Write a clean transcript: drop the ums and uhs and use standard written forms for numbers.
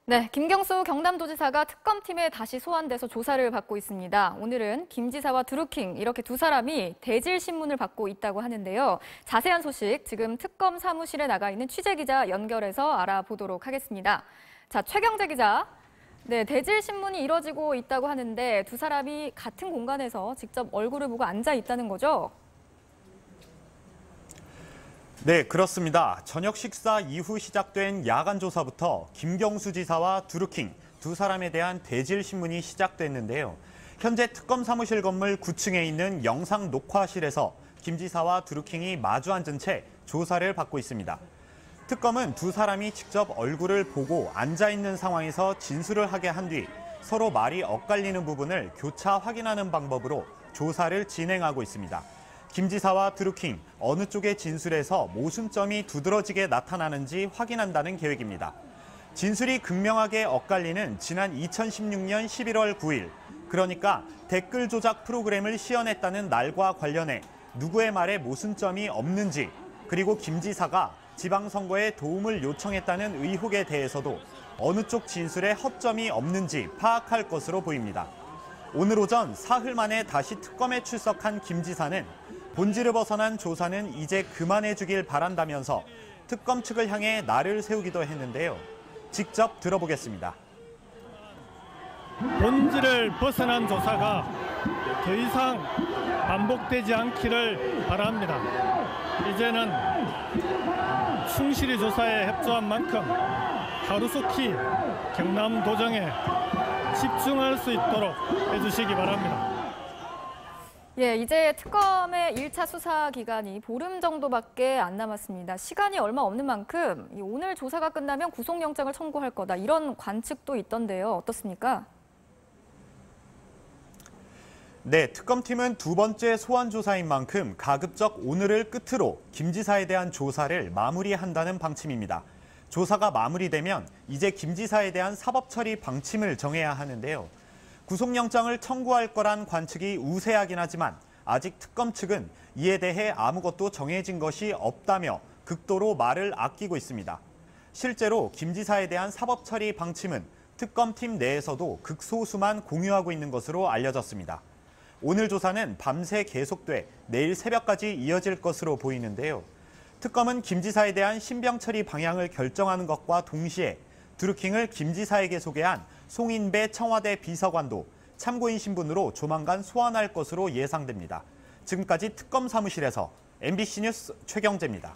네, 김경수 경남도지사가 특검팀에 다시 소환돼서 조사를 받고 있습니다. 오늘은 김 지사와 드루킹 이렇게 두 사람이 대질 신문을 받고 있다고 하는데요. 자세한 소식 지금 특검 사무실에 나가 있는 취재기자 연결해서 알아보도록 하겠습니다. 자, 최경재 기자. 네, 대질 신문이 이뤄지고 있다고 하는데 두 사람이 같은 공간에서 직접 얼굴을 보고 앉아 있다는 거죠? 네, 그렇습니다. 저녁 식사 이후 시작된 야간 조사부터 김경수 지사와 드루킹 두 사람에 대한 대질 신문이 시작됐는데요. 현재 특검 사무실 건물 9층에 있는 영상 녹화실에서 김 지사와 드루킹이 마주 앉은 채 조사를 받고 있습니다. 특검은 두 사람이 직접 얼굴을 보고 앉아 있는 상황에서 진술을 하게 한 뒤 서로 말이 엇갈리는 부분을 교차 확인하는 방법으로 조사를 진행하고 있습니다. 김 지사와 드루킹 어느 쪽의 진술에서 모순점이 두드러지게 나타나는지 확인한다는 계획입니다. 진술이 극명하게 엇갈리는 지난 2016년 11월 9일, 그러니까 댓글 조작 프로그램을 시연했다는 날과 관련해 누구의 말에 모순점이 없는지, 그리고 김 지사가 지방선거에 도움을 요청했다는 의혹에 대해서도 어느 쪽 진술에 허점이 없는지 파악할 것으로 보입니다. 오늘 오전 사흘 만에 다시 특검에 출석한 김 지사는 본질을 벗어난 조사는 이제 그만해주길 바란다면서 특검 측을 향해 날을 세우기도 했는데요. 직접 들어보겠습니다. 본질을 벗어난 조사가 더 이상 반복되지 않기를 바랍니다. 이제는 충실히 조사에 협조한 만큼 하루속히 경남도정에 집중할 수 있도록 해주시기 바랍니다. 예, 이제 특검의 1차 수사 기간이 보름 정도밖에 안 남았습니다. 시간이 얼마 없는 만큼 오늘 조사가 끝나면 구속영장을 청구할 거다, 이런 관측도 있던데요. 어떻습니까? 네, 특검팀은 두 번째 소환 조사인 만큼 가급적 오늘을 끝으로 김 지사에 대한 조사를 마무리한다는 방침입니다. 조사가 마무리되면 이제 김 지사에 대한 사법 처리 방침을 정해야 하는데요. 구속영장을 청구할 거란 관측이 우세하긴 하지만 아직 특검 측은 이에 대해 아무것도 정해진 것이 없다며 극도로 말을 아끼고 있습니다. 실제로 김 지사에 대한 사법 처리 방침은 특검팀 내에서도 극소수만 공유하고 있는 것으로 알려졌습니다. 오늘 조사는 밤새 계속돼 내일 새벽까지 이어질 것으로 보이는데요. 특검은 김 지사에 대한 신병 처리 방향을 결정하는 것과 동시에 드루킹을 김 지사에게 소개한 송인배 청와대 비서관도 참고인 신분으로 조만간 소환할 것으로 예상됩니다. 지금까지 특검 사무실에서 MBC 뉴스 최경재입니다.